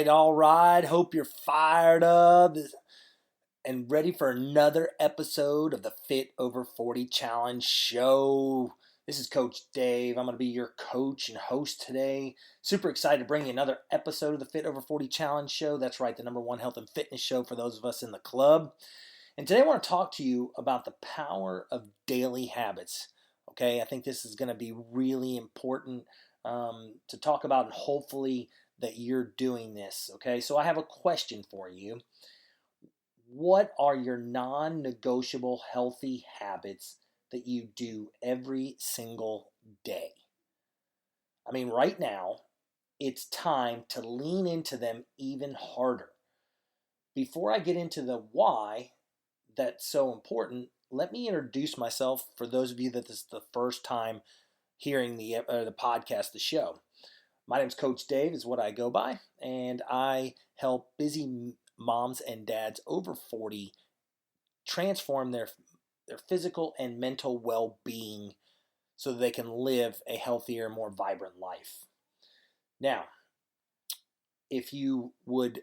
all right. Hope you're fired up and ready for another episode of the Fit Over 40 Challenge Show. This is Coach Dave. I'm going to be your coach and host today. Super excited to bring you another episode of the Fit Over 40 Challenge Show. That's right, the number one health and fitness show for those of us in the club. And today I want to talk to you about the power of daily habits. Okay, I think this is going to be really important to talk about, and hopefully that you're doing this. Okay, so I have a question for you. What are your non-negotiable healthy habits that you do every single day? I mean, right now, it's time to lean into them even harder. Before I get into the why that's so important, let me introduce myself for those of you that this is the first time hearing the podcast, the show. My name's Coach Dave, is what I go by, and I help busy moms and dads over 40 transform their physical and mental well-being so that they can live a healthier, more vibrant life. Now, if you would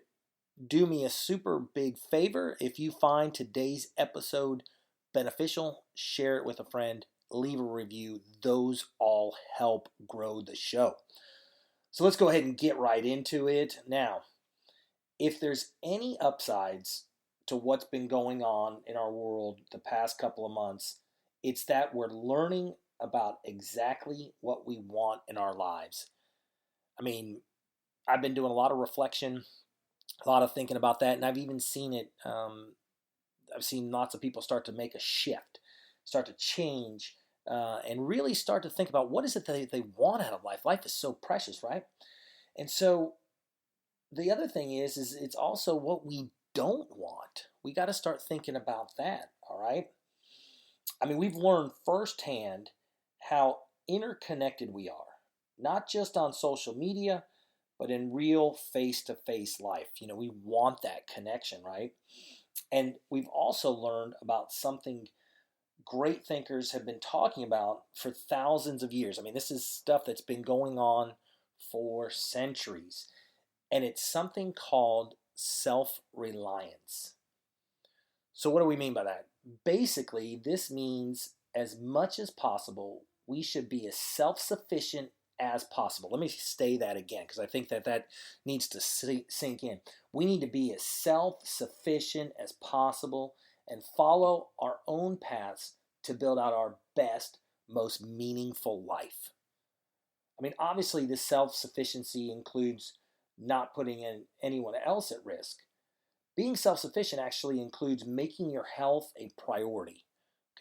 do me a super big favor, if you find today's episode beneficial, share it with a friend, leave a review. Those all help grow the show. So let's go ahead and get right into it. Now, if there's any upsides to what's been going on in our world the past couple of months, it's that we're learning about exactly what we want in our lives. I mean, I've been doing a lot of reflection, a lot of thinking about that, and I've even seen it. I've seen lots of people start to make a shift, start to change, and really start to think about what is it that they want out of life. Life is so precious, right? And so the other thing is it's also what we don't want. We got to start thinking about that, all right? I mean, we've learned firsthand how interconnected we are, not just on social media, but in real face-to-face life. You know, we want that connection, right? And we've also learned about something great thinkers have been talking about for thousands of years. I mean, this is stuff that's been going on for centuries. And it's something called self-reliance. So what do we mean by that? Basically, this means as much as possible, we should be as self-sufficient as possible. Let me say that again, because I think that needs to sink in. We need to be as self-sufficient as possible and follow our own paths to build out our best, most meaningful life. I mean, obviously, this self-sufficiency includes not putting anyone else at risk. Being self-sufficient actually includes making your health a priority.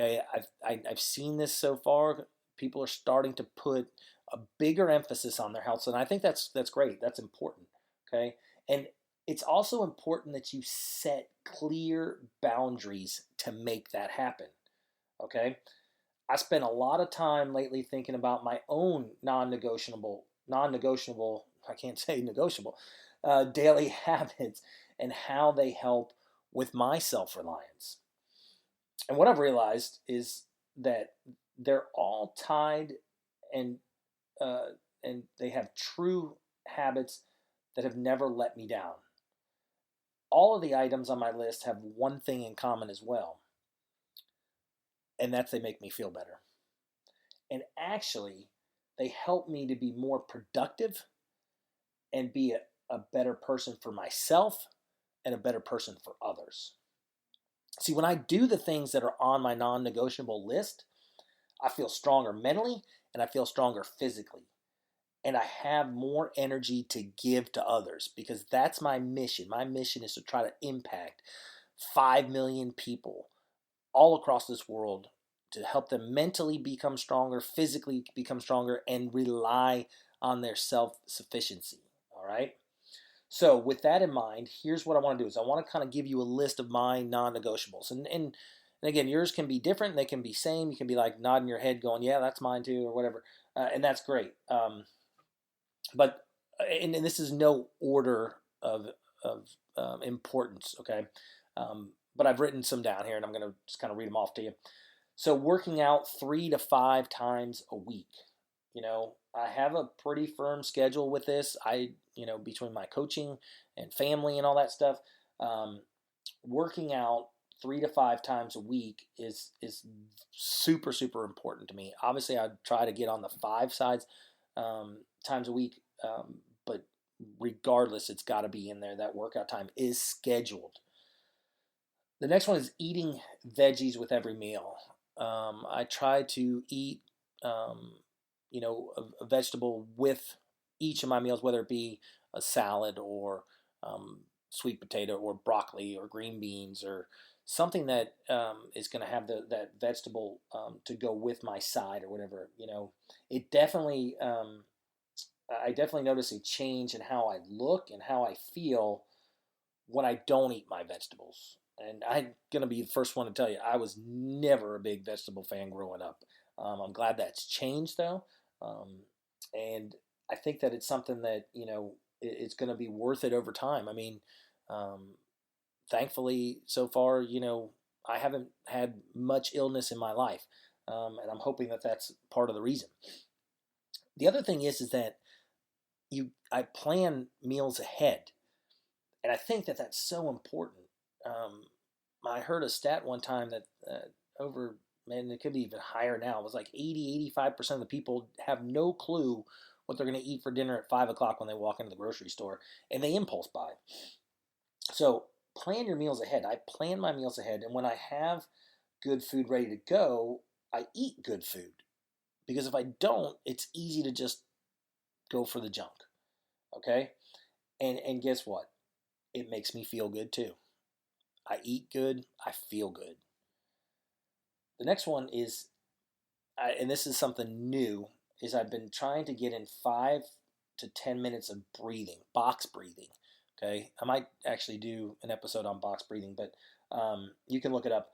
Okay, I've seen this so far. People are starting to put a bigger emphasis on their health, and I think that's great. That's important. Okay, and it's also important that you set clear boundaries to make that happen. Okay, I spent a lot of time lately thinking about my own non-negotiable, I can't say negotiable, daily habits and how they help with my self-reliance. And what I've realized is that they're all tied and they have true habits that have never let me down. All of the items on my list have one thing in common as well, and that's they make me feel better. And actually, they help me to be more productive and be a better person for myself and a better person for others. See, when I do the things that are on my non-negotiable list, I feel stronger mentally and I feel stronger physically. And I have more energy to give to others because that's my mission. My mission is to try to impact 5 million people all across this world to help them mentally become stronger, physically become stronger, and rely on their self-sufficiency. All right? So with that in mind, here's what I want to do is I want to kind of give you a list of my non-negotiables. And again, yours can be different. They can be same. You can be like nodding your head going, yeah, that's mine too, or whatever. And that's great. But this is no order of importance, okay? But I've written some down here, and I'm going to just kind of read them off to you. So working out 3 to 5 times a week. I have a pretty firm schedule with this. Between my coaching and family and all that stuff, um, working out 3 to 5 times a week is super super important to me. Obviously, I try to get on the 5 sides times a week, but regardless, it's got to be in there. That workout time is scheduled. The next one is eating veggies with every meal. I try to eat, a vegetable with each of my meals, whether it be a salad or um, sweet potato or broccoli or green beans or something that is going to have that vegetable to go with my side or whatever. It definitely, I definitely notice a change in how I look and how I feel when I don't eat my vegetables. And I'm going to be the first one to tell you, I was never a big vegetable fan growing up. I'm glad that's changed though. Um, and I think that it's something that, it's going to be worth it over time. I mean, um, thankfully, so far, I haven't had much illness in my life. And I'm hoping that that's part of the reason. The other thing is that I plan meals ahead. And I think that that's so important. Um, I heard a stat one time that over, man, it could be even higher now. It was like 80, 85% of the people have no clue what they're going to eat for dinner at 5 o'clock when they walk into the grocery store, and they impulse buy. So plan your meals ahead. I plan my meals ahead, and when I have good food ready to go, I eat good food. Because if I don't, it's easy to just go for the junk. Okay? And guess what? It makes me feel good too. I eat good, I feel good. The next one is, and this is something new, is I've been trying to get in 5 to 10 minutes of breathing, box breathing. Okay, I might actually do an episode on box breathing, but you can look it up.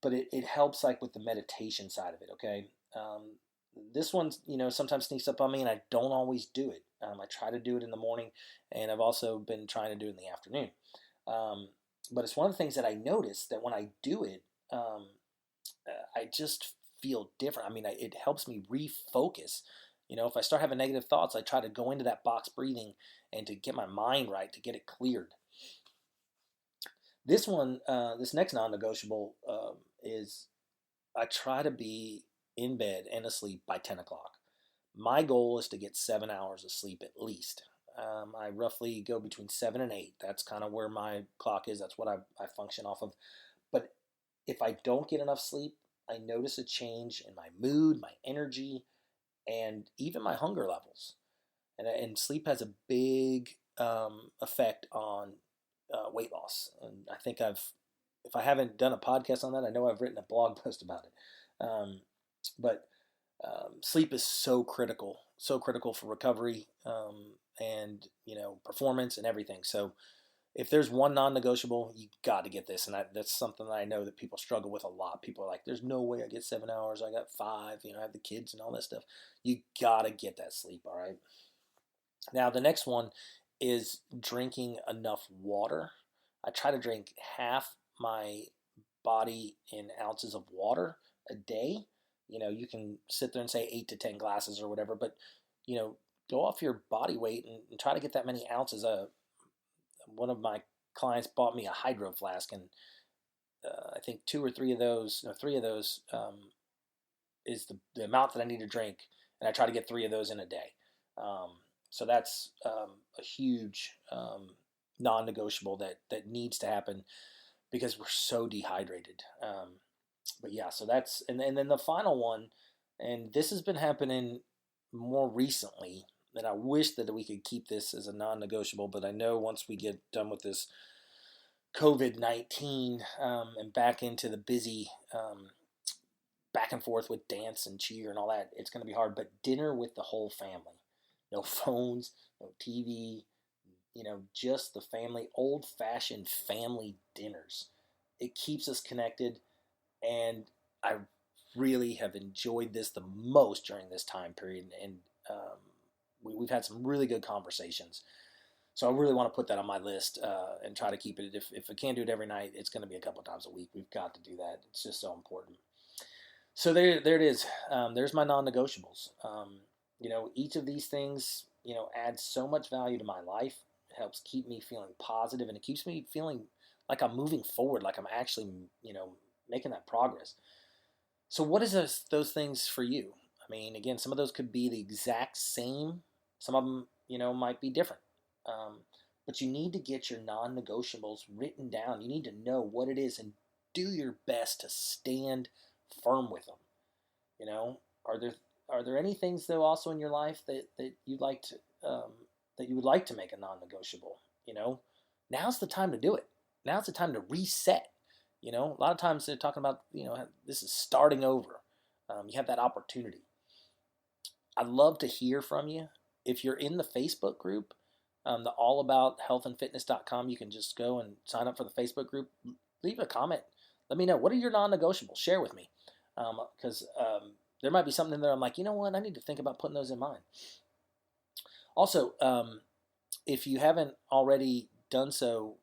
But it helps like with the meditation side of it. Okay, this one sometimes sneaks up on me, and I don't always do it. I try to do it in the morning, and I've also been trying to do it in the afternoon. Um, but it's one of the things that I notice that when I do it, I just feel different. I mean, it helps me refocus. If I start having negative thoughts, I try to go into that box breathing and to get my mind right, to get it cleared. This next non-negotiable is I try to be in bed and asleep by 10 o'clock. My goal is to get 7 hours of sleep at least. I roughly go between 7 and 8. That's kind of where my clock is. That's what I function off of. But if I don't get enough sleep, I notice a change in my mood, my energy, and even my hunger levels. And sleep has a big effect on weight loss. And I think if I haven't done a podcast on that, I know I've written a blog post about it. But sleep is so critical for recovery and performance and everything. So if there's one non-negotiable, you got to get this, and that's something that I know that people struggle with a lot. People are like, "There's no way I get 7 hours. I got 5. I have the kids and all that stuff." You got to get that sleep. All right. Now the next one is drinking enough water. I try to drink half my body in ounces of water a day. You can sit there and say 8 to 10 glasses or whatever, but you know, go off your body weight and try to get that many ounces. One of my clients bought me a hydro flask, and I think 2 or 3 of those, no, 3 of those is the amount that I need to drink, and I try to get 3 of those in a day. So that's a huge non-negotiable that needs to happen because we're so dehydrated. But yeah, so and then the final one, and this has been happening more recently. And I wish that we could keep this as a non-negotiable, but I know once we get done with this COVID-19 and back into the busy back and forth with dance and cheer and all that, it's going to be hard. But dinner with the whole family, no phones, no TV, just the family, old-fashioned family dinners. It keeps us connected, and I really have enjoyed this the most during this time period, and we've had some really good conversations. So I really want to put that on my list and try to keep it. If I can't do it every night, it's going to be a couple times a week. We've got to do that. It's just so important. So there it is. There's my non-negotiables. Each of these things, adds so much value to my life. It helps keep me feeling positive, and it keeps me feeling like I'm moving forward, like I'm actually, making that progress. So what is those things for you? I mean, again, some of those could be the exact same. Some of them, might be different. Um, but you need to get your non-negotiables written down. You need to know what it is and do your best to stand firm with them. You know, are there any things though also in your life that you'd like to that you would like to make a non-negotiable? Now's the time to do it. Now's the time to reset. A lot of times they're talking about this is starting over. You have that opportunity. I'd love to hear from you. If you're in the Facebook group, the allabouthealthandfitness.com, you can just go and sign up for the Facebook group. Leave a comment. Let me know, what are your non-negotiables? Share with me, because there might be something in there I'm like, you know what, I need to think about putting those in mine. Also, if you haven't already done so,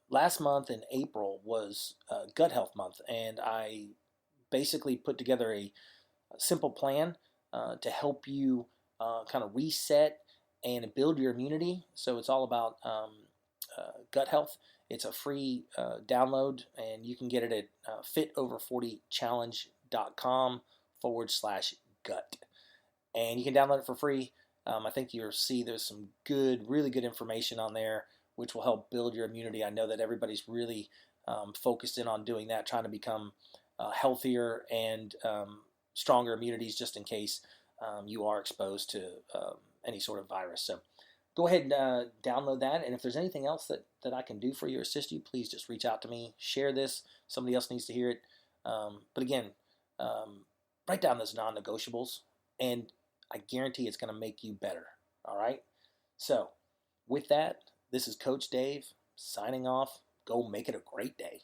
last month in April was Gut Health Month, and I basically put together a simple plan to help you kind of reset and build your immunity. So it's all about gut health. It's a free download, and you can get it at fitover40challenge.com/gut. And you can download it for free. I think you'll see there's some really good information on there, which will help build your immunity. I know that everybody's really focused in on doing that, trying to become healthier and stronger immunities just in case you are exposed to any sort of virus. So go ahead and download that. And if there's anything else that I can do for you or assist you, please just reach out to me. Share this. Somebody else needs to hear it. But again, write down those non-negotiables, and I guarantee it's going to make you better. All right? So with that, this is Coach Dave signing off. Go make it a great day.